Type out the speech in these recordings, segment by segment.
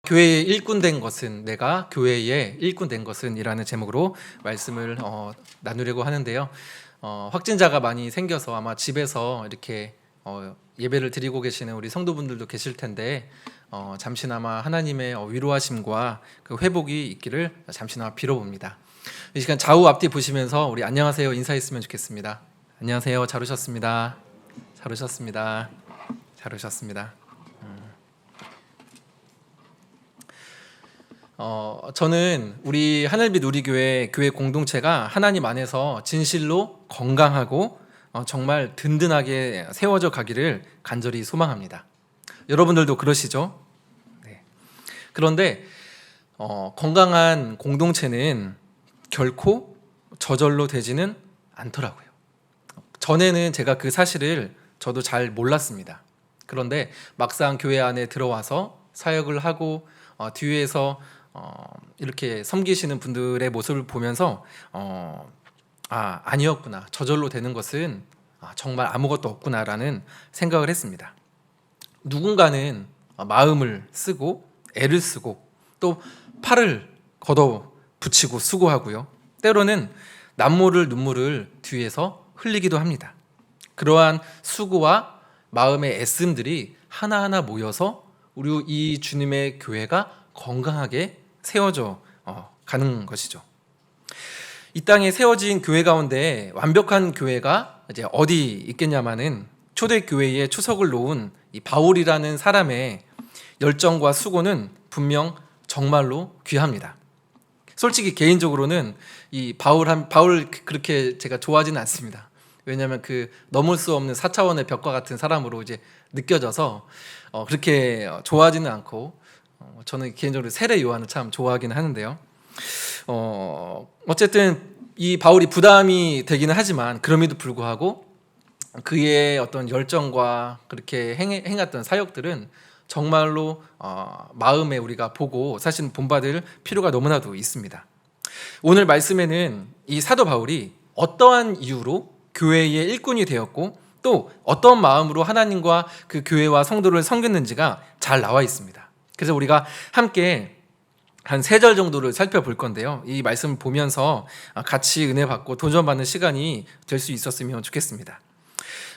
교회의 일꾼 된 것은 내가 교회의 일꾼 된 것은 이라는 제목으로 말씀을 나누려고 하는데요. 확진자가 많이 생겨서 아마 집에서 이렇게 예배를 드리고 계시는 우리 성도분들도 계실 텐데 잠시나마 하나님의 위로하심과 그 회복이 있기를 잠시나마 빌어봅니다. 이 시간 좌우 앞뒤 보시면서 우리 안녕하세요 인사했으면 좋겠습니다. 안녕하세요. 잘 오셨습니다. 잘 오셨습니다. 잘 오셨습니다. 저는 우리 하늘빛 우리교회 교회 공동체가 하나님 안에서 진실로 건강하고 정말 든든하게 세워져 가기를 간절히 소망합니다. 여러분들도 그러시죠? 네. 그런데 건강한 공동체는 결코 저절로 되지는 않더라고요. 전에는 제가 그 사실을 저도 잘 몰랐습니다. 그런데 막상 교회 안에 들어와서 사역을 하고 뒤에서 이렇게 섬기시는 분들의 모습을 보면서 아니었구나, 저절로 되는 것은 정말 아무것도 없구나라는 생각을 했습니다. 누군가는 마음을 쓰고 애를 쓰고 또 팔을 걷어 붙이고 수고하고요, 때로는 남모를 눈물을 뒤에서 흘리기도 합니다. 그러한 수고와 마음의 애씀들이 하나하나 모여서 우리 이 주님의 교회가 건강하게 세워져 가는 것이죠. 이 땅에 세워진 교회 가운데 완벽한 교회가 이제 어디 있겠냐마는 초대교회에 초석을 놓은 이 바울이라는 사람의 열정과 수고는 분명 정말로 귀합니다. 솔직히 개인적으로는 이 바울 그렇게 제가 좋아하지는 않습니다. 왜냐하면 그 넘을 수 없는 4차원의 벽과 같은 사람으로 이제 느껴져서 그렇게 좋아하지는 않고, 저는 개인적으로 세례 요한을 참 좋아하긴 하는데요. 어쨌든 이 바울이 부담이 되기는 하지만 그럼에도 불구하고 그의 어떤 열정과 그렇게 행했던 사역들은 정말로 마음에 우리가 보고 사실 본받을 필요가 너무나도 있습니다. 오늘 말씀에는 이 사도 바울이 어떠한 이유로 교회의 일꾼이 되었고 또 어떤 마음으로 하나님과 그 교회와 성도를 섬겼는지가 잘 나와 있습니다. 그래서 우리가 함께 한 3절 정도를 살펴볼 건데요, 이 말씀을 보면서 같이 은혜 받고 도전받는 시간이 될 수 있었으면 좋겠습니다.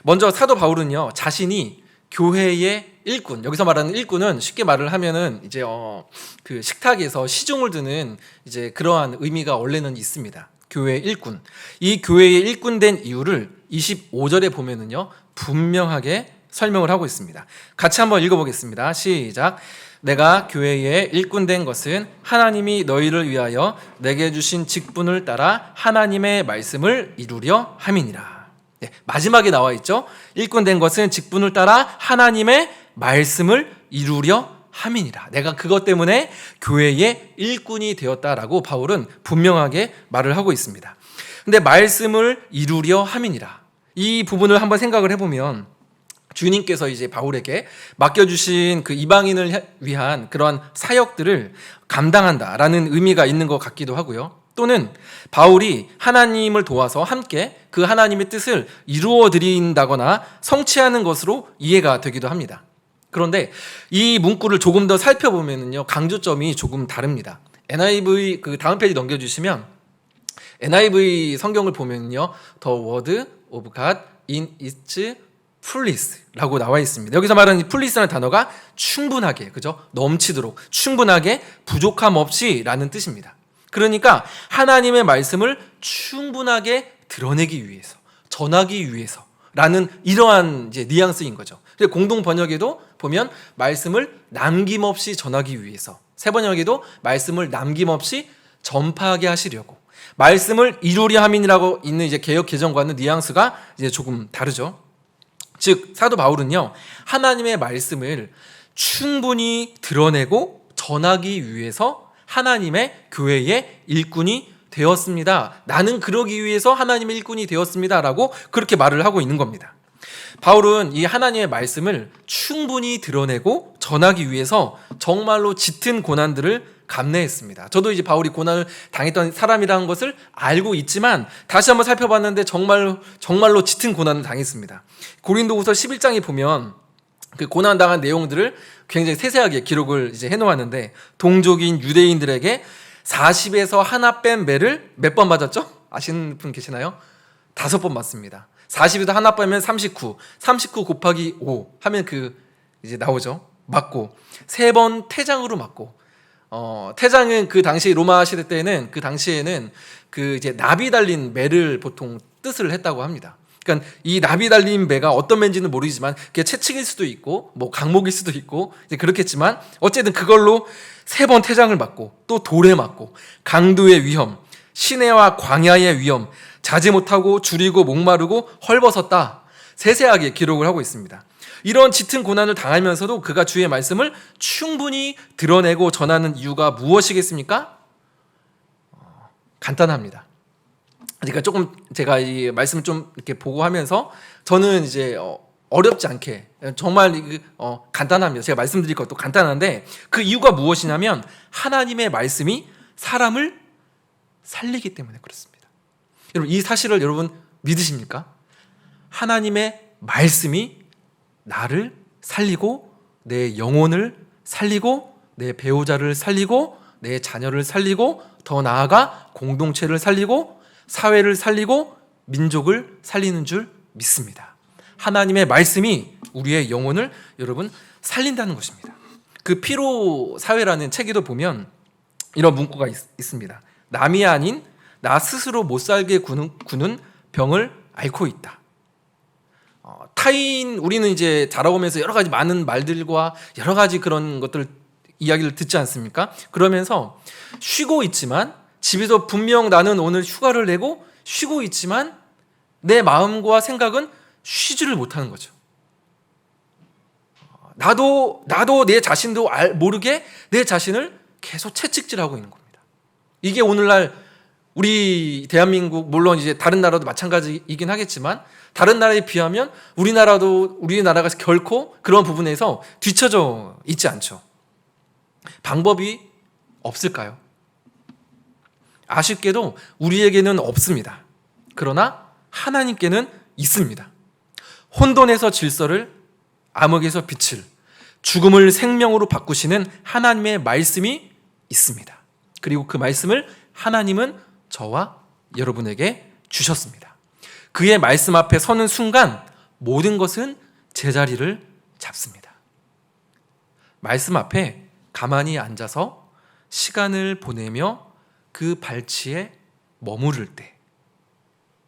먼저 사도 바울은요, 자신이 교회의 일꾼, 여기서 말하는 일꾼은 쉽게 말을 하면은 이제 그 식탁에서 시중을 드는 이제 그러한 의미가 원래는 있습니다. 교회의 일꾼. 이 교회의 일꾼 된 이유를 25절에 보면은요, 분명하게 설명을 하고 있습니다. 같이 한번 읽어보겠습니다. 시작. 내가 교회의 일꾼 된 것은 하나님이 너희를 위하여 내게 주신 직분을 따라 하나님의 말씀을 이루려 함이니라. 네, 마지막에 나와 있죠. 일꾼 된 것은 직분을 따라 하나님의 말씀을 이루려 함이니라. 내가 그것 때문에 교회의 일꾼이 되었다라고 바울은 분명하게 말을 하고 있습니다. 근데 말씀을 이루려 함이니라, 이 부분을 한번 생각을 해보면 주님께서 이제 바울에게 맡겨주신 그 이방인을 위한 그러한 사역들을 감당한다라는 의미가 있는 것 같기도 하고요. 또는 바울이 하나님을 도와서 함께 그 하나님의 뜻을 이루어 드린다거나 성취하는 것으로 이해가 되기도 합니다. 그런데 이 문구를 조금 더 살펴보면요, 강조점이 조금 다릅니다. NIV 그 다음 페이지 넘겨주시면 NIV 성경을 보면요, The word of God in its fullness라고 나와 있습니다. 여기서 말하는 이 fullness라는 단어가 충분하게, 그죠? 넘치도록, 충분하게, 부족함 없이라는 뜻입니다. 그러니까 하나님의 말씀을 충분하게 드러내기 위해서, 전하기 위해서라는 이러한 이제 뉘앙스인 거죠. 공동 번역에도 보면 말씀을 남김없이 전하기 위해서, 새 번역에도 말씀을 남김없이 전파하게 하시려고, 말씀을 이루려 함이라고 있는 이제 개역 개정과는 뉘앙스가 이제 조금 다르죠. 즉 사도 바울은요, 하나님의 말씀을 충분히 드러내고 전하기 위해서 하나님의 교회의 일꾼이 되었습니다. 나는 그러기 위해서 하나님의 일꾼이 되었습니다 라고 그렇게 말을 하고 있는 겁니다. 바울은 이 하나님의 말씀을 충분히 드러내고 전하기 위해서 정말로 짙은 고난들을 감내했습니다. 저도 이제 바울이 고난을 당했던 사람이라는 것을 알고 있지만 다시 한번 살펴봤는데 정말로 짙은 고난을 당했습니다. 고린도후서 11장에 보면 그 고난당한 내용들을 굉장히 세세하게 기록을 이제 해놓았는데, 동족인 유대인들에게 40에서 하나 뺀 매를 몇 번 맞았죠? 아시는 분 계시나요? 5번 맞습니다. 40에서 하나 빼면 39 곱하기 5 하면 이제 나오죠. 맞고, 3번 태장으로 맞고, 태장은 그 당시 로마 시대 때는, 그 당시에는 이제 나비 달린 매를 보통 뜻을 했다고 합니다. 그러니까 이 나비 달린 매가 어떤 매인지는 모르지만 그게 채찍일 수도 있고 뭐 강목일 수도 있고 이제 그렇겠지만, 어쨌든 그걸로 3번 태장을 맞고, 또 돌에 맞고, 강도의 위험, 시내와 광야의 위험, 자지 못하고 줄이고 목마르고 헐벗었다, 세세하게 기록을 하고 있습니다. 이런 짙은 고난을 당하면서도 그가 주의 말씀을 충분히 드러내고 전하는 이유가 무엇이겠습니까? 간단합니다. 그러니까 조금 제가 이 말씀을 좀 이렇게 보고 하면서 저는 이제 어렵지 않게, 정말 간단합니다. 제가 말씀드릴 것도 간단한데, 그 이유가 무엇이냐면 하나님의 말씀이 사람을 살리기 때문에 그렇습니다. 여러분, 이 사실을 여러분 믿으십니까? 하나님의 말씀이 나를 살리고, 내 영혼을 살리고, 내 배우자를 살리고, 내 자녀를 살리고, 더 나아가 공동체를 살리고, 사회를 살리고, 민족을 살리는 줄 믿습니다. 하나님의 말씀이 우리의 영혼을 여러분 살린다는 것입니다. 그 피로 사회라는 책에도 보면 이런 문구가 있습니다. 남이 아닌 나 스스로 못 살게 구는 병을 앓고 있다. 타인, 우리는 이제 자라오면서 여러 가지 많은 말들과 여러 가지 그런 것들 이야기를 듣지 않습니까? 그러면서 쉬고 있지만, 집에서 분명 나는 오늘 휴가를 내고 쉬고 있지만 내 마음과 생각은 쉬지를 못하는 거죠. 나도 내 자신도 모르게 내 자신을 계속 채찍질하고 있는 겁니다. 이게 오늘날 우리 대한민국, 물론 이제 다른 나라도 마찬가지이긴 하겠지만, 다른 나라에 비하면 우리나라가 결코 그런 부분에서 뒤처져 있지 않죠. 방법이 없을까요? 아쉽게도 우리에게는 없습니다. 그러나 하나님께는 있습니다. 혼돈에서 질서를, 암흑에서 빛을, 죽음을 생명으로 바꾸시는 하나님의 말씀이 있습니다. 그리고 그 말씀을 하나님은 저와 여러분에게 주셨습니다. 그의 말씀 앞에 서는 순간 모든 것은 제자리를 잡습니다. 말씀 앞에 가만히 앉아서 시간을 보내며 그 발치에 머무를 때,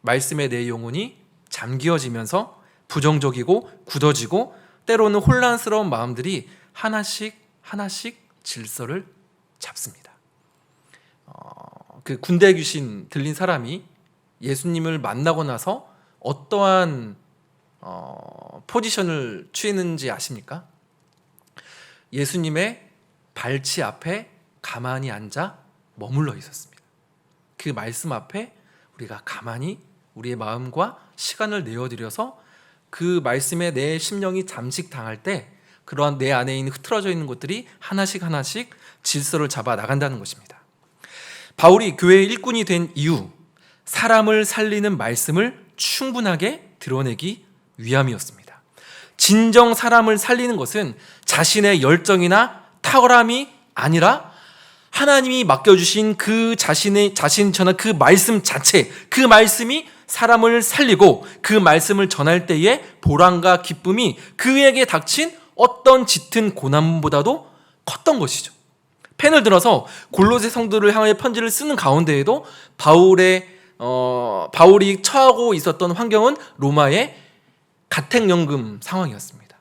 말씀의 내 영혼이 잠기어지면서 부정적이고 굳어지고 때로는 혼란스러운 마음들이 하나씩 질서를 잡습니다. 그 군대 귀신 들린 사람이 예수님을 만나고 나서 어떠한 포지션을 취했는지 아십니까? 예수님의 발치 앞에 가만히 앉아 머물러 있었습니다. 그 말씀 앞에 우리가 가만히 우리의 마음과 시간을 내어드려서 그 말씀에 내 심령이 잠식당할 때, 그러한 내 안에 있는 흐트러져 있는 것들이 하나씩 질서를 잡아 나간다는 것입니다. 바울이 교회의 일꾼이 된 이유, 사람을 살리는 말씀을 충분하게 드러내기 위함이었습니다. 진정 사람을 살리는 것은 자신의 열정이나 탁월함이 아니라 하나님이 맡겨주신 그 자신 전한 그 말씀 자체, 그 말씀이 사람을 살리고 그 말씀을 전할 때의 보람과 기쁨이 그에게 닥친 어떤 짙은 고난보다도 컸던 것이죠. 펜을 들어서 골로새 성도를 향해 편지를 쓰는 가운데에도 바울이 처하고 있었던 환경은 로마의 가택연금 상황이었습니다.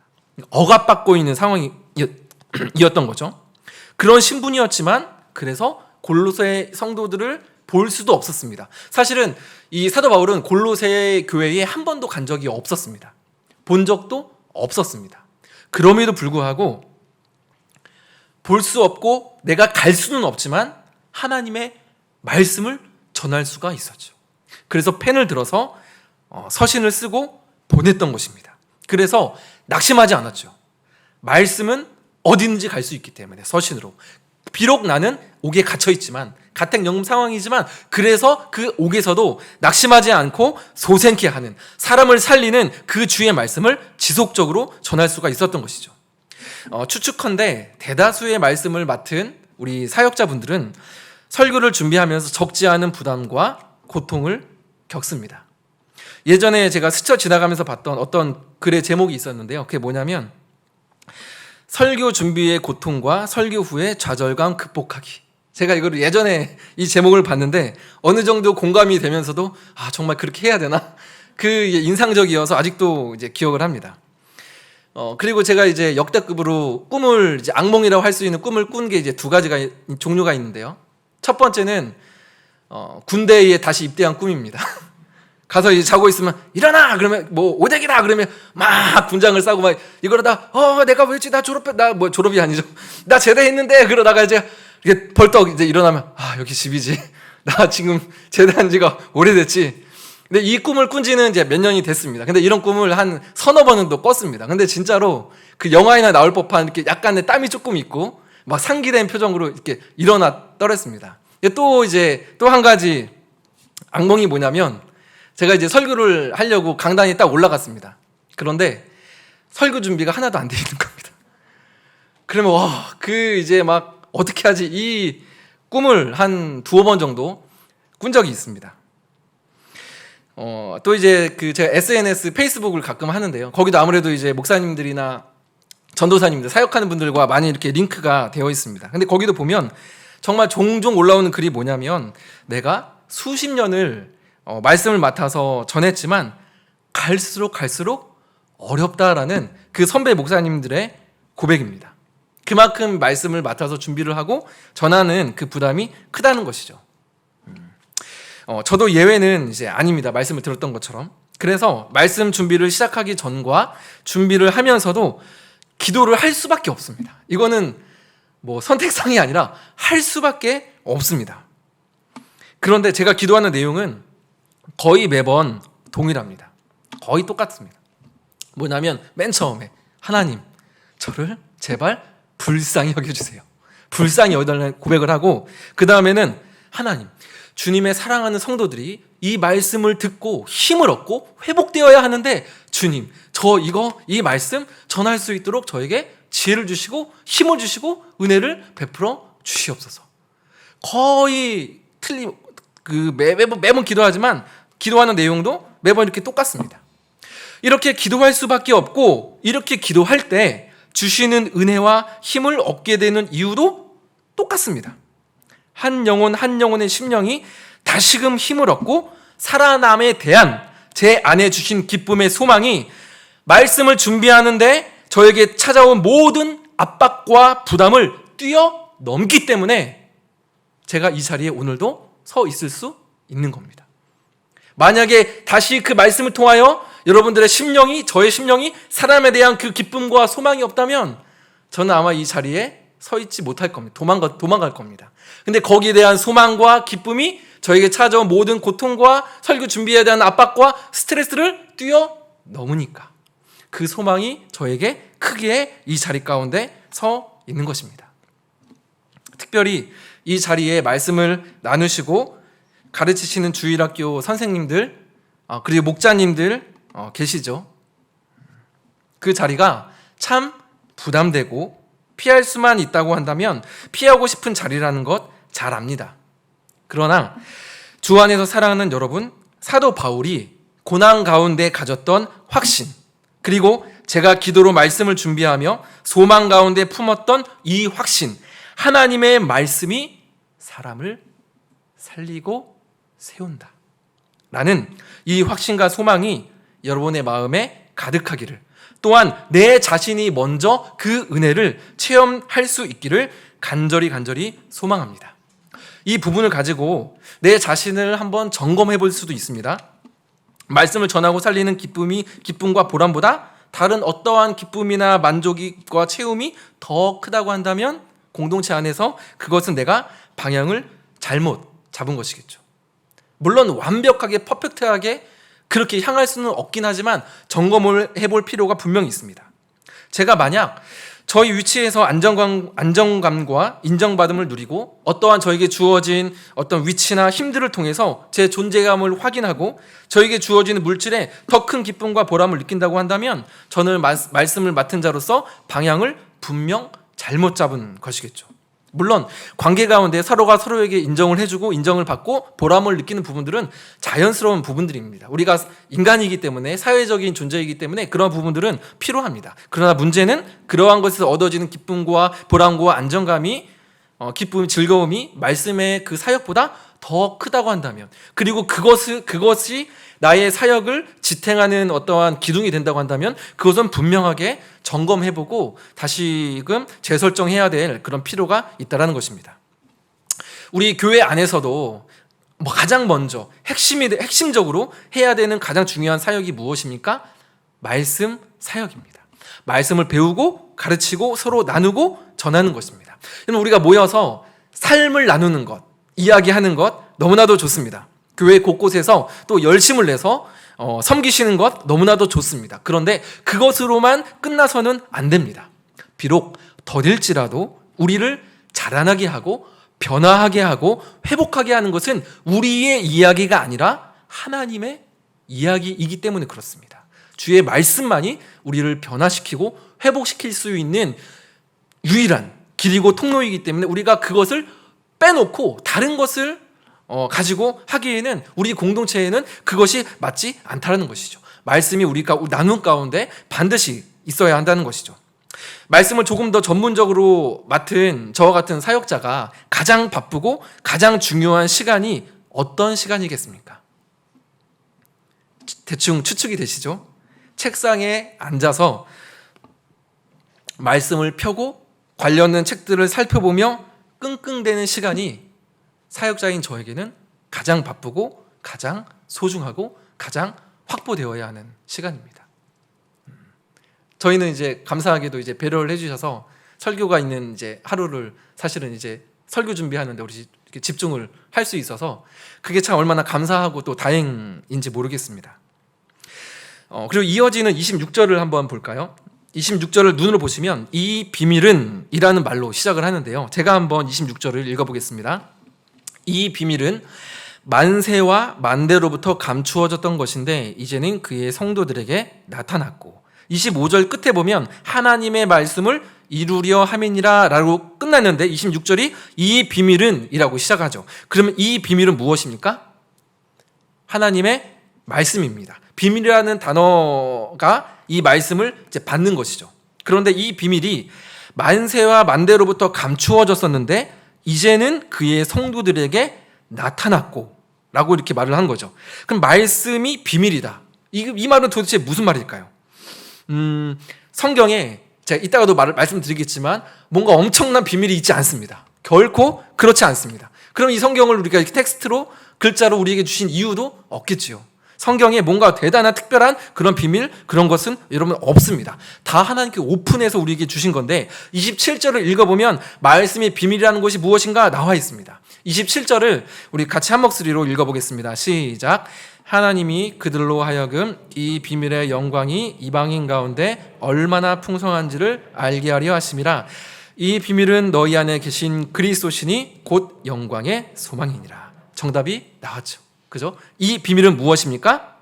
억압받고 있는 상황이었던 거죠. 그런 신분이었지만, 그래서 골로새 성도들을 볼 수도 없었습니다. 사실은 이 사도 바울은 골로새 교회에 한 번도 간 적이 없었습니다. 본 적도 없었습니다. 그럼에도 불구하고 볼 수 없고 내가 갈 수는 없지만 하나님의 말씀을 전할 수가 있었죠. 그래서 펜을 들어서 서신을 쓰고 보냈던 것입니다. 그래서 낙심하지 않았죠. 말씀은 어디든지 갈 수 있기 때문에 서신으로. 비록 나는 옥에 갇혀 있지만 가택연금 상황이지만 그래서 그 옥에서도 낙심하지 않고 소생케 하는, 사람을 살리는 그 주의 말씀을 지속적으로 전할 수가 있었던 것이죠. 추측컨대 대다수의 말씀을 맡은 우리 사역자분들은 설교를 준비하면서 적지 않은 부담과 고통을 겪습니다. 예전에 제가 스쳐 지나가면서 봤던 어떤 글의 제목이 있었는데요. 그게 뭐냐면 설교 준비의 고통과 설교 후의 좌절감 극복하기. 제가 이걸 예전에 이 제목을 봤는데 어느 정도 공감이 되면서도 정말 그렇게 해야 되나? 그 인상적이어서 아직도 이제 기억을 합니다. 그리고 제가 이제 역대급으로 꿈을 이제 악몽이라고 할 수 있는 꿈을 꾼 게 이제 두 가지가 종류가 있는데요. 첫 번째는 군대에 다시 입대한 꿈입니다. 가서 이제 자고 있으면 일어나 그러면 뭐 오대기다 그러면 막 군장을 싸고 막 이러다 내가 왜지 나 졸업이 아니죠. 나 제대했는데 그러다가 이제 이게 벌떡 이제 일어나면 여기 집이지. 나 지금 제대한 지가 오래됐지. 근데 이 꿈을 꾼 지는 이제 몇 년이 됐습니다. 근데 이런 꿈을 한 서너 번은 또 꿨습니다. 근데 진짜로 그 영화에나 나올 법한 이렇게 약간의 땀이 조금 있고 막 상기된 표정으로 이렇게 일어났더랬습니다. 또 한 가지 악몽이 뭐냐면 제가 이제 설교를 하려고 강단에 딱 올라갔습니다. 그런데 설교 준비가 하나도 안 돼 있는 겁니다. 그러면 이제 막 어떻게 하지? 이 꿈을 한 두어 번 정도 꾼 적이 있습니다. 또 이제 제가 SNS 페이스북을 가끔 하는데요. 거기도 아무래도 이제 목사님들이나 전도사님들 사역하는 분들과 많이 이렇게 링크가 되어 있습니다. 근데 거기도 보면 정말 종종 올라오는 글이 뭐냐면 내가 수십 년을 말씀을 맡아서 전했지만 갈수록 어렵다라는 그 선배 목사님들의 고백입니다. 그만큼 말씀을 맡아서 준비를 하고 전하는 그 부담이 크다는 것이죠. 저도 예외는 이제 아닙니다. 말씀을 들었던 것처럼. 그래서 말씀 준비를 시작하기 전과 준비를 하면서도 기도를 할 수밖에 없습니다. 이거는 뭐 선택상이 아니라 할 수밖에 없습니다. 그런데 제가 기도하는 내용은 거의 매번 동일합니다. 거의 똑같습니다. 뭐냐면 맨 처음에 하나님 저를 제발 불쌍히 여겨주세요. 불쌍히 여겨달라는 고백을 하고 그 다음에는 하나님 주님의 사랑하는 성도들이 이 말씀을 듣고 힘을 얻고 회복되어야 하는데 주님 이 말씀 전할 수 있도록 저에게 지혜를 주시고 힘을 주시고 은혜를 베풀어 주시옵소서. 거의 매번 기도하지만 기도하는 내용도 매번 이렇게 똑같습니다. 이렇게 기도할 수밖에 없고 이렇게 기도할 때 주시는 은혜와 힘을 얻게 되는 이유도 똑같습니다. 한 영혼의 심령이 다시금 힘을 얻고 살아남에 대한 제 안에 주신 기쁨의 소망이 말씀을 준비하는데 저에게 찾아온 모든 압박과 부담을 뛰어넘기 때문에 제가 이 자리에 오늘도 서 있을 수 있는 겁니다. 만약에 다시 그 말씀을 통하여 여러분들의 저의 심령이 사람에 대한 그 기쁨과 소망이 없다면 저는 아마 이 자리에 서 있지 못할 겁니다. 도망갈 겁니다. 근데 거기에 대한 소망과 기쁨이 저에게 찾아온 모든 고통과 설교 준비에 대한 압박과 스트레스를 뛰어넘으니까 그 소망이 저에게 크게 이 자리 가운데 서 있는 것입니다. 특별히 이 자리에 말씀을 나누시고 가르치시는 주일학교 선생님들 그리고 목자님들 계시죠. 그 자리가 참 부담되고 피할 수만 있다고 한다면 피하고 싶은 자리라는 것 잘 압니다. 그러나 주 안에서 사랑하는 여러분, 사도 바울이 고난 가운데 가졌던 확신, 그리고 제가 기도로 말씀을 준비하며 소망 가운데 품었던 이 확신, 하나님의 말씀이 사람을 살리고 세운다 라는 이 확신과 소망이 여러분의 마음에 가득하기를, 또한 내 자신이 먼저 그 은혜를 체험할 수 있기를 간절히 소망합니다. 이 부분을 가지고 내 자신을 한번 점검해 볼 수도 있습니다. 말씀을 전하고 살리는 기쁨과 보람보다 다른 어떠한 기쁨이나 만족과 채움이 더 크다고 한다면 공동체 안에서 그것은 내가 방향을 잘못 잡은 것이겠죠. 물론 완벽하게 퍼펙트하게 그렇게 향할 수는 없긴 하지만 점검을 해볼 필요가 분명히 있습니다. 제가 만약 저희 위치에서 안정감과 인정받음을 누리고 어떠한 저에게 주어진 어떤 위치나 힘들을 통해서 제 존재감을 확인하고 저에게 주어지는 물질에 더 큰 기쁨과 보람을 느낀다고 한다면 저는 말씀을 맡은 자로서 방향을 분명 잘못 잡은 것이겠죠. 물론 관계 가운데 서로가 서로에게 인정을 해주고 인정을 받고 보람을 느끼는 부분들은 자연스러운 부분들입니다. 우리가 인간이기 때문에 사회적인 존재이기 때문에 그런 부분들은 필요합니다. 그러나 문제는 그러한 것에서 얻어지는 기쁨과 보람과 안정감이 기쁨, 즐거움이 말씀의 그 사역보다 더 크다고 한다면, 그리고 그것이 나의 사역을 지탱하는 어떠한 기둥이 된다고 한다면 그것은 분명하게 점검해보고 다시금 재설정해야 될 그런 필요가 있다는 것입니다. 우리 교회 안에서도 가장 먼저 핵심적으로 해야 되는 가장 중요한 사역이 무엇입니까? 말씀 사역입니다. 말씀을 배우고 가르치고 서로 나누고 전하는 것입니다. 우리가 모여서 삶을 나누는 것, 이야기하는 것 너무나도 좋습니다. 교회 곳곳에서 또 열심을 내서 섬기시는 것 너무나도 좋습니다. 그런데 그것으로만 끝나서는 안 됩니다. 비록 더딜지라도 우리를 자라나게 하고 변화하게 하고 회복하게 하는 것은 우리의 이야기가 아니라 하나님의 이야기이기 때문에 그렇습니다. 주의 말씀만이 우리를 변화시키고 회복시킬 수 있는 유일한 길이고 통로이기 때문에 우리가 그것을 빼놓고 다른 것을 가지고 하기에는 우리 공동체에는 그것이 맞지 않다는 것이죠. 말씀이 우리가 나눈 가운데 반드시 있어야 한다는 것이죠. 말씀을 조금 더 전문적으로 맡은 저와 같은 사역자가 가장 바쁘고 가장 중요한 시간이 어떤 시간이겠습니까? 대충 추측이 되시죠? 책상에 앉아서 말씀을 펴고 관련된 책들을 살펴보며 끙끙대는 시간이 사역자인 저에게는 가장 바쁘고 가장 소중하고 가장 확보되어야 하는 시간입니다. 저희는 이제 감사하게도 이제 배려를 해주셔서 설교가 있는 이제 하루를 사실은 이제 설교 준비하는데 우리 이렇게 집중을 할 수 있어서 그게 참 얼마나 감사하고 또 다행인지 모르겠습니다. 그리고 이어지는 26절을 한번 볼까요? 26절을 눈으로 보시면 이 비밀은 이라는 말로 시작을 하는데요. 제가 한번 26절을 읽어보겠습니다. 이 비밀은 만세와 만대로부터 감추어졌던 것인데 이제는 그의 성도들에게 나타났고, 25절 끝에 보면 하나님의 말씀을 이루려 함이니라 라고 끝났는데 26절이 이 비밀은 이라고 시작하죠. 그러면 이 비밀은 무엇입니까? 하나님의 말씀입니다. 비밀이라는 단어가 이 말씀을 이제 받는 것이죠. 그런데 이 비밀이 만세와 만대로부터 감추어졌었는데 이제는 그의 성도들에게 나타났고 라고 이렇게 말을 한 거죠. 그럼 말씀이 비밀이다. 이 말은 도대체 무슨 말일까요? 성경에 제가 이따가도 말씀드리겠지만 뭔가 엄청난 비밀이 있지 않습니다. 결코 그렇지 않습니다. 그럼 이 성경을 우리가 이렇게 텍스트로 글자로 우리에게 주신 이유도 없겠지요. 성경에 뭔가 대단한 특별한 그런 비밀, 그런 것은 여러분 없습니다. 다 하나님께 오픈해서 우리에게 주신 건데 27절을 읽어보면 말씀의 비밀이라는 것이 무엇인가 나와 있습니다. 27절을 우리 같이 한 목소리로 읽어보겠습니다. 시작. 하나님이 그들로 하여금 이 비밀의 영광이 이방인 가운데 얼마나 풍성한지를 알게 하려 하심이라. 이 비밀은 너희 안에 계신 그리스도시니 곧 영광의 소망이니라. 정답이 나왔죠. 그죠? 이 비밀은 무엇입니까?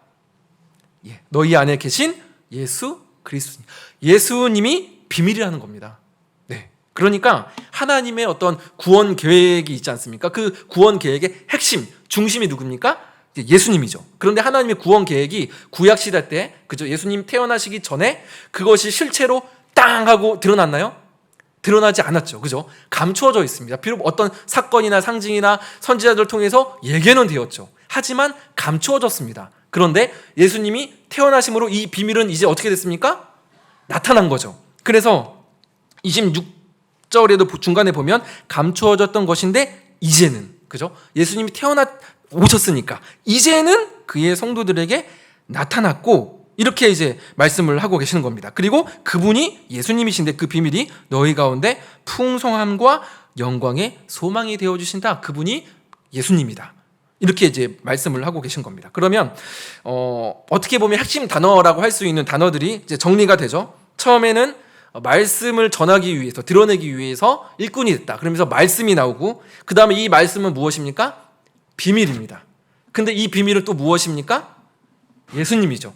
너희 안에 계신 예수 그리스도님. 예수님이 비밀이라는 겁니다. 네. 그러니까 하나님의 어떤 구원 계획이 있지 않습니까? 그 구원 계획의 핵심, 중심이 누굽니까? 예수님이죠. 그런데 하나님의 구원 계획이 구약 시대 때, 그죠? 예수님 태어나시기 전에 그것이 실체로 땅 하고 드러났나요? 드러나지 않았죠. 그죠? 감추어져 있습니다. 비록 어떤 사건이나 상징이나 선지자들을 통해서 예견은 되었죠. 하지만 감추어졌습니다. 그런데 예수님이 태어나심으로 이 비밀은 이제 어떻게 됐습니까? 나타난 거죠. 그래서 26절에도 중간에 보면 감추어졌던 것인데 이제는, 그죠? 예수님이 오셨으니까 이제는 그의 성도들에게 나타났고, 이렇게 이제 말씀을 하고 계시는 겁니다. 그리고 그분이 예수님이신데 그 비밀이 너희 가운데 풍성함과 영광의 소망이 되어주신다. 그분이 예수님이다. 이렇게 이제 말씀을 하고 계신 겁니다. 그러면 어떻게 보면 핵심 단어라고 할 수 있는 단어들이 이제 정리가 되죠. 처음에는 말씀을 전하기 위해서, 드러내기 위해서 일꾼이 됐다. 그러면서 말씀이 나오고, 그 다음에 이 말씀은 무엇입니까? 비밀입니다. 근데 이 비밀은 또 무엇입니까? 예수님이죠.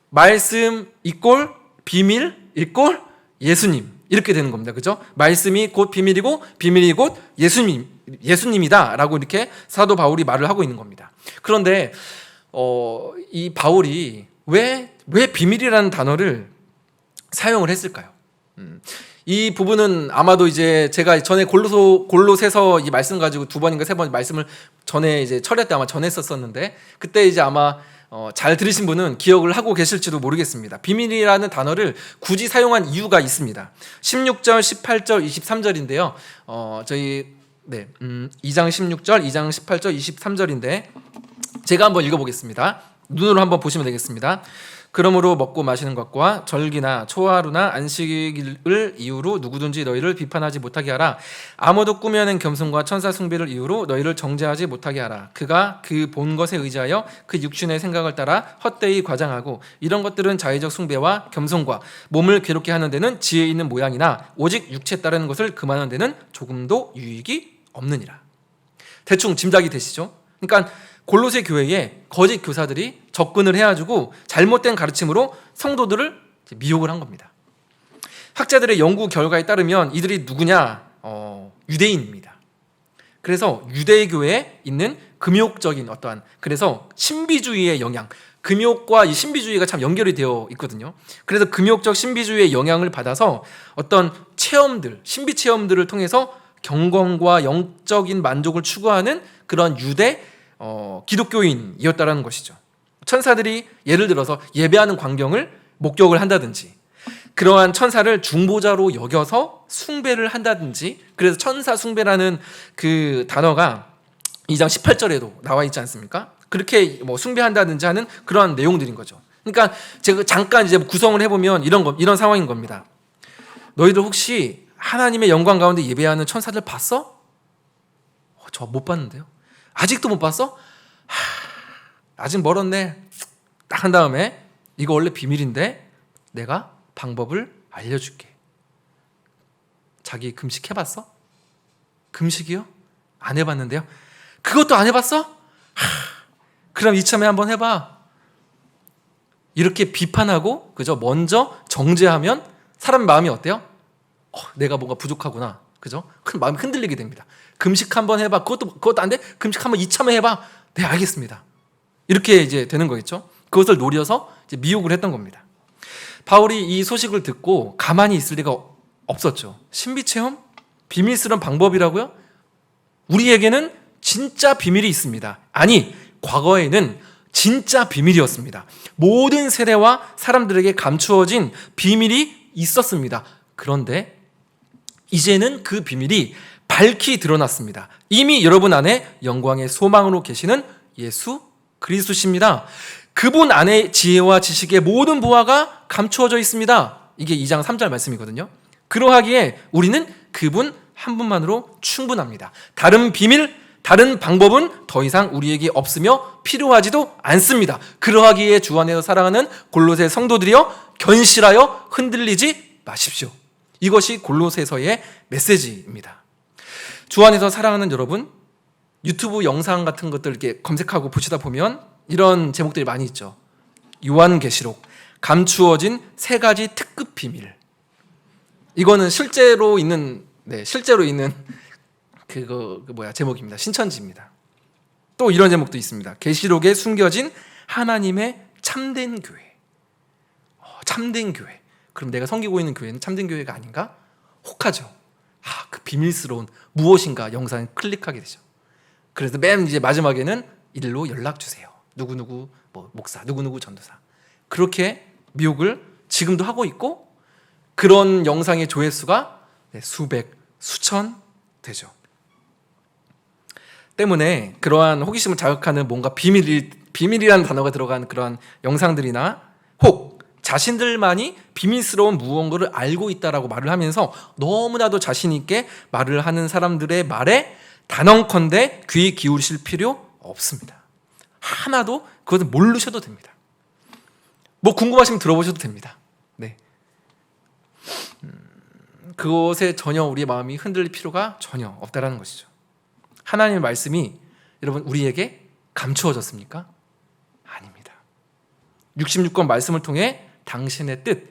말씀 이꼴 비밀 이꼴 예수님, 이렇게 되는 겁니다. 그죠? 말씀이 곧 비밀이고 비밀이 곧 예수님이다라고 이렇게 사도 바울이 말을 하고 있는 겁니다. 그런데 이 바울이 왜 비밀이라는 단어를 사용을 했을까요? 이 부분은 아마도 이제 제가 전에 골로새서 이 말씀 가지고 2번인가 3번 말씀을 전에 이제 철회 때 아마 전했었는데, 그때 이제 아마 잘 들으신 분은 기억을 하고 계실지도 모르겠습니다. 비밀이라는 단어를 굳이 사용한 이유가 있습니다. 16절, 18절, 23절인데요. 저희 2장 16절, 2장 18절, 23절인데 제가 한번 읽어보겠습니다. 눈으로 한번 보시면 되겠습니다. 그러므로 먹고 마시는 것과 절기나 초하루나 안식일을 이유로 누구든지 너희를 비판하지 못하게 하라. 아무도 꾸며낸 겸손과 천사 숭배를 이유로 너희를 정죄하지 못하게 하라. 그가 그 본 것에 의지하여 그 육신의 생각을 따라 헛되이 과장하고, 이런 것들은 자의적 숭배와 겸손과 몸을 괴롭게 하는 데는 지혜 있는 모양이나 오직 육체에 따르는 것을 금하는 데는 조금도 유익이 없느니라. 대충 짐작이 되시죠? 그러니까 골로새 교회에 거짓 교사들이 접근을 해가지고 잘못된 가르침으로 성도들을 미혹을 한 겁니다. 학자들의 연구 결과에 따르면 이들이 누구냐? 유대인입니다. 그래서 유대교회에 있는 금욕적인 어떠한, 그래서 신비주의의 영향, 금욕과 이 신비주의가 참 연결이 되어 있거든요. 그래서 금욕적 신비주의의 영향을 받아서 어떤 체험들, 신비 체험들을 통해서 경건과 영적인 만족을 추구하는 그런 유대 기독교인이었다라는 것이죠. 천사들이 예를 들어서 예배하는 광경을 목격을 한다든지, 그러한 천사를 중보자로 여겨서 숭배를 한다든지, 그래서 천사 숭배라는 그 단어가 2장 18절에도 나와 있지 않습니까? 그렇게 숭배한다든지 하는 그러한 내용들인 거죠. 그러니까 제가 잠깐 이제 구성을 해보면 이런 상황인 겁니다. 너희들 혹시 하나님의 영광 가운데 예배하는 천사들 봤어? 저 못 봤는데요. 아직도 못 봤어? 아직 멀었네. 딱 한 다음에 이거 원래 비밀인데 내가 방법을 알려줄게. 자기 금식 해봤어? 금식이요? 안 해봤는데요. 그것도 안 해봤어? 그럼 이참에 한번 해봐. 이렇게 비판하고, 그죠? 먼저 정죄하면 사람 마음이 어때요? 내가 뭔가 부족하구나. 그죠? 큰 마음이 흔들리게 됩니다. 금식 한번 해봐. 그것도 안 돼? 금식 한번 이참에 해봐. 네, 알겠습니다. 이렇게 이제 되는 거겠죠. 그것을 노려서 이제 미혹을 했던 겁니다. 바울이 이 소식을 듣고 가만히 있을 리가 없었죠. 신비체험? 비밀스러운 방법이라고요? 우리에게는 진짜 비밀이 있습니다. 아니, 과거에는 진짜 비밀이었습니다. 모든 세대와 사람들에게 감추어진 비밀이 있었습니다. 그런데 이제는 그 비밀이 밝히 드러났습니다. 이미 여러분 안에 영광의 소망으로 계시는 예수 그리스도십니다. 그분 안에 지혜와 지식의 모든 보화가 감추어져 있습니다. 이게 2장 3절 말씀이거든요. 그러하기에 우리는 그분 한 분만으로 충분합니다. 다른 비밀, 다른 방법은 더 이상 우리에게 없으며 필요하지도 않습니다. 그러하기에 주 안에서 사랑하는 골로새 성도들이여, 견실하여 흔들리지 마십시오. 이것이 골로새서의 메시지입니다. 주 안에서 사랑하는 여러분, 유튜브 영상 같은 것들 이렇게 검색하고 보시다 보면 이런 제목들이 많이 있죠. 요한계시록, 감추어진 3가지 특급 비밀. 이거는 실제로 있는 제목입니다. 신천지입니다. 또 이런 제목도 있습니다. 계시록에 숨겨진 하나님의 참된 교회. 참된 교회. 그럼 내가 섬기고 있는 교회는 참된 교회가 아닌가? 혹하죠. 그 비밀스러운 무엇인가 영상을 클릭하게 되죠. 그래서 맨 이제 마지막에는 일로 연락 주세요. 누구누구 목사, 누구누구 전도사. 그렇게 미혹을 지금도 하고 있고, 그런 영상의 조회수가 수백, 수천 되죠. 때문에 그러한 호기심을 자극하는 뭔가 비밀이라는 단어가 들어간 그러한 영상들이나, 혹 자신들만이 비밀스러운 무언가를 알고 있다라고 말을 하면서 너무나도 자신 있게 말을 하는 사람들의 말에 단언컨대 귀 기울이실 필요 없습니다. 하나도 그것을 모르셔도 됩니다. 궁금하시면 들어보셔도 됩니다. 네. 그것에 전혀 우리의 마음이 흔들릴 필요가 전혀 없다라는 것이죠. 하나님의 말씀이 여러분 우리에게 감추어졌습니까? 아닙니다. 66권 말씀을 통해 당신의 뜻,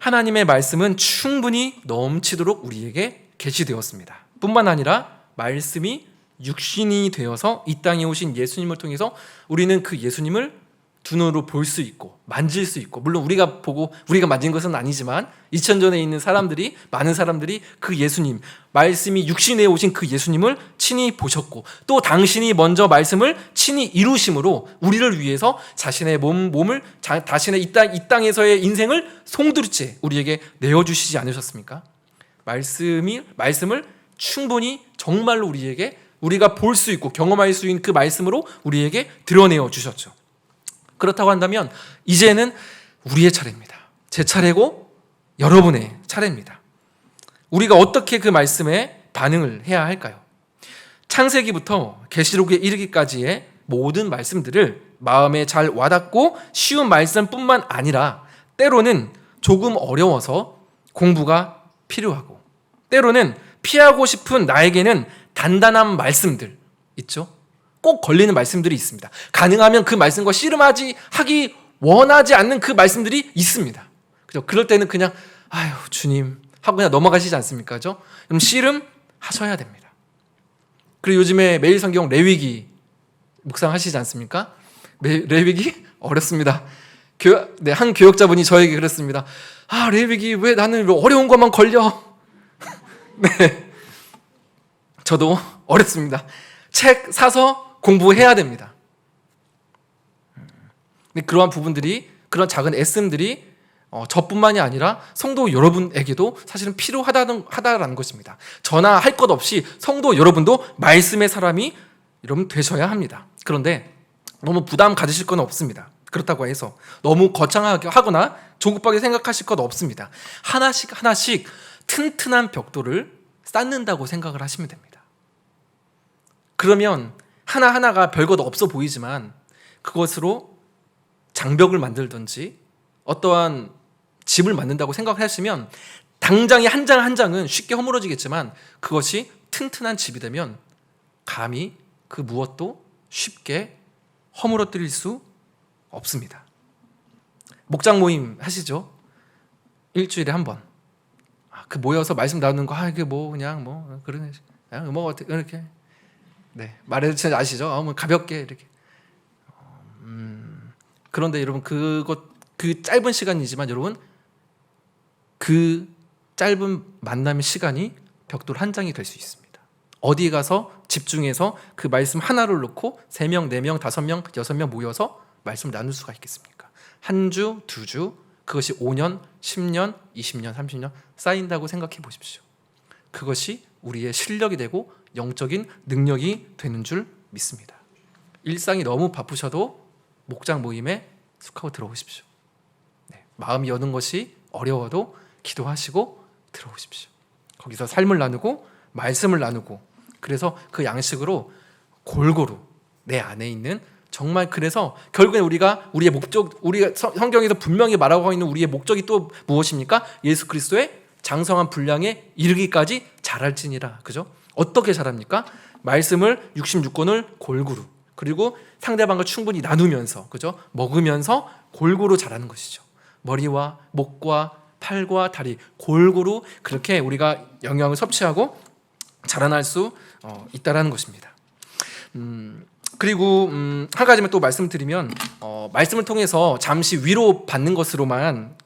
하나님의 말씀은 충분히 넘치도록 우리에게 계시되었습니다. 뿐만 아니라 말씀이 육신이 되어서 이 땅에 오신 예수님을 통해서 우리는 그 예수님을 두 눈으로 볼 수 있고 만질 수 있고, 물론 우리가 보고 우리가 만진 것은 아니지만 2000전에 있는 사람들이, 많은 사람들이 그 예수님, 말씀이 육신에 오신 그 예수님을 친히 보셨고, 또 당신이 먼저 말씀을 친히 이루심으로 우리를 위해서 자신의 몸을 자신의 이 땅에서의 인생을 송두리째 우리에게 내어주시지 않으셨습니까? 말씀을 충분히 정말로 우리가 볼 수 있고 경험할 수 있는 그 말씀으로 우리에게 드러내어 주셨죠. 그렇다고 한다면 이제는 우리의 차례입니다. 제 차례고 여러분의 차례입니다. 우리가 어떻게 그 말씀에 반응을 해야 할까요? 창세기부터 계시록에 이르기까지의 모든 말씀들을 마음에 잘 와닿고 쉬운 말씀뿐만 아니라 때로는 조금 어려워서 공부가 필요하고, 때로는 피하고 싶은 나에게는 단단한 말씀들 있죠. 꼭 걸리는 말씀들이 있습니다. 가능하면 그 말씀과 하기 원하지 않는 그 말씀들이 있습니다. 그죠? 그럴 때는 그냥 아유 주님 하고 그냥 넘어가시지 않습니까? 그죠? 그럼 씨름하셔야 됩니다. 그리고 요즘에 매일 성경 레위기 묵상하시지 않습니까? 레위기 어렵습니다. 한 교역자분이 저에게 그랬습니다. 레위기 왜 나는 어려운 것만 걸려? 네, 저도 어렵습니다. 책 사서 공부해야 됩니다. 그러한 부분들이, 그런 작은 애씀들이 저뿐만이 아니라 성도 여러분에게도 사실은 필요하다는 것입니다. 저나 할 것 없이 성도 여러분도 말씀의 사람이 여러분 되셔야 합니다. 그런데 너무 부담 가지실 건 없습니다. 그렇다고 해서 너무 거창하게 하거나 조급하게 생각하실 것 없습니다. 하나씩 튼튼한 벽돌을 쌓는다고 생각을 하시면 됩니다. 그러면 하나하나가 별것 없어 보이지만 그것으로 장벽을 만들든지 어떠한 집을 만든다고 생각을 하시면 당장에 한 장 한 장은 쉽게 허물어지겠지만 그것이 튼튼한 집이 되면 감히 그 무엇도 쉽게 허물어뜨릴 수 없습니다. 목장 모임 하시죠? 일주일에 한 번. 그 모여서 말씀 나누는 거, 이게 그러네. 이렇게. 네, 말해도 아시죠? 가볍게 이렇게. 그런데 여러분 그 짧은 시간이지만 여러분 그 짧은 만남의 시간이 벽돌 한 장이 될 수 있습니다. 어디 가서 집중해서 그 말씀 하나를 놓고 3명, 4명, 5명, 6명 모여서 말씀을 나눌 수가 있겠습니까? 한 주, 2주, 그것이 5년, 10년, 20년, 30년 쌓인다고 생각해 보십시오. 그것이 우리의 실력이 되고 영적인 능력이 되는 줄 믿습니다. 일상이 너무 바쁘셔도 목장 모임에 속하고 들어오십시오. 네, 마음이 여는 것이 어려워도 기도하시고 들어오십시오. 거기서 삶을 나누고 말씀을 나누고, 그래서 그 양식으로 골고루 내 안에 있는, 정말 그래서 결국엔 우리의 목적, 우리가 성경에서 분명히 말하고 있는 우리의 목적이 또 무엇입니까? 예수 그리스도의 장성한 분량에 이르기까지 자랄지니라. 그죠? 어떻게 자랍니까? 말씀을 66권을 골고루, 그리고 상대방과 충분히 나누면서, 그죠? 먹으면서 골고루 자라는 것이죠. 머리와 목과 팔과 다리 골고루 그렇게 우리가 영양을 섭취하고 자라날 수 있다라는 것입니다. 그리고 한 가지만 또 말씀드리면, 말씀을 통해서 잠시 위로받는 것으로만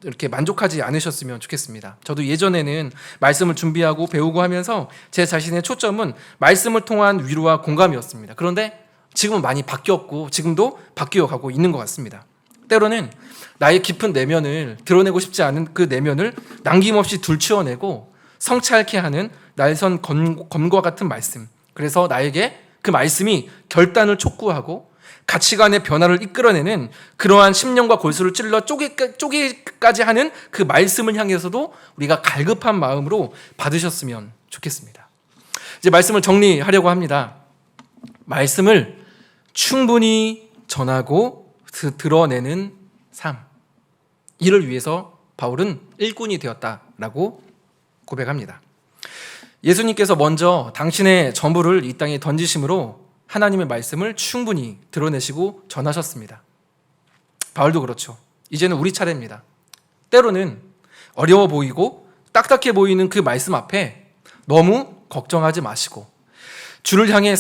이렇게 만족하지 않으셨으면 좋겠습니다. 저도 예전에는 말씀을 준비하고 배우고 하면서 제 자신의 초점은 말씀을 통한 위로와 공감이었습니다. 그런데 지금은 많이 바뀌었고 지금도 바뀌어가고 있는 것 같습니다. 때로는 나의 깊은 내면을 드러내고 싶지 않은 그 내면을 남김없이 둘치워내고 성찰케 하는 날선 검과 같은 말씀, 그래서 나에게 그 말씀이 결단을 촉구하고 가치관의 변화를 이끌어내는 그러한 심령과 골수를 찔러 쪼개까지 하는 그 말씀을 향해서도 우리가 갈급한 마음으로 받으셨으면 좋겠습니다. 이제 말씀을 정리하려고 합니다. 말씀을 충분히 전하고 드러내는 삶, 이를 위해서 바울은 일꾼이 되었다라고 고백합니다. 예수님께서 먼저 당신의 전부를 이 땅에 던지심으로 하나님의 말씀을 충분히 드러내시고 전하셨습니다. 바울도 그렇죠. 이제는 우리 차례입니다. 때로는 어려워 보이고 딱딱해 보이는 그 말씀 앞에 너무 걱정하지 마시고 주를 향한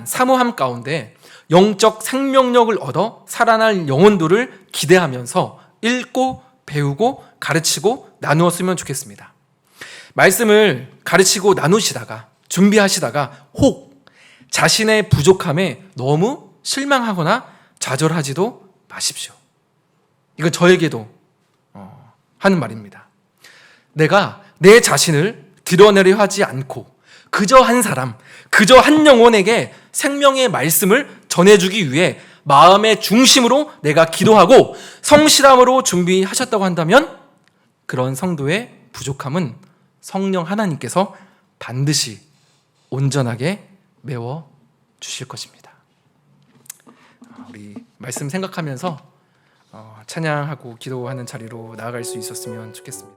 사모함 가운데 영적 생명력을 얻어 살아날 영혼들을 기대하면서 읽고 배우고 가르치고 나누었으면 좋겠습니다. 말씀을 가르치고 나누시다가 준비하시다가 혹 자신의 부족함에 너무 실망하거나 좌절하지도 마십시오. 이건 저에게도 하는 말입니다. 내가 내 자신을 드러내려 하지 않고 그저 한 사람, 그저 한 영혼에게 생명의 말씀을 전해주기 위해 마음의 중심으로 내가 기도하고 성실함으로 준비하셨다고 한다면 그런 성도의 부족함은 성령 하나님께서 반드시 온전하게 메워 주실 것입니다. 우리 말씀 생각하면서 찬양하고 기도하는 자리로 나아갈 수 있었으면 좋겠습니다.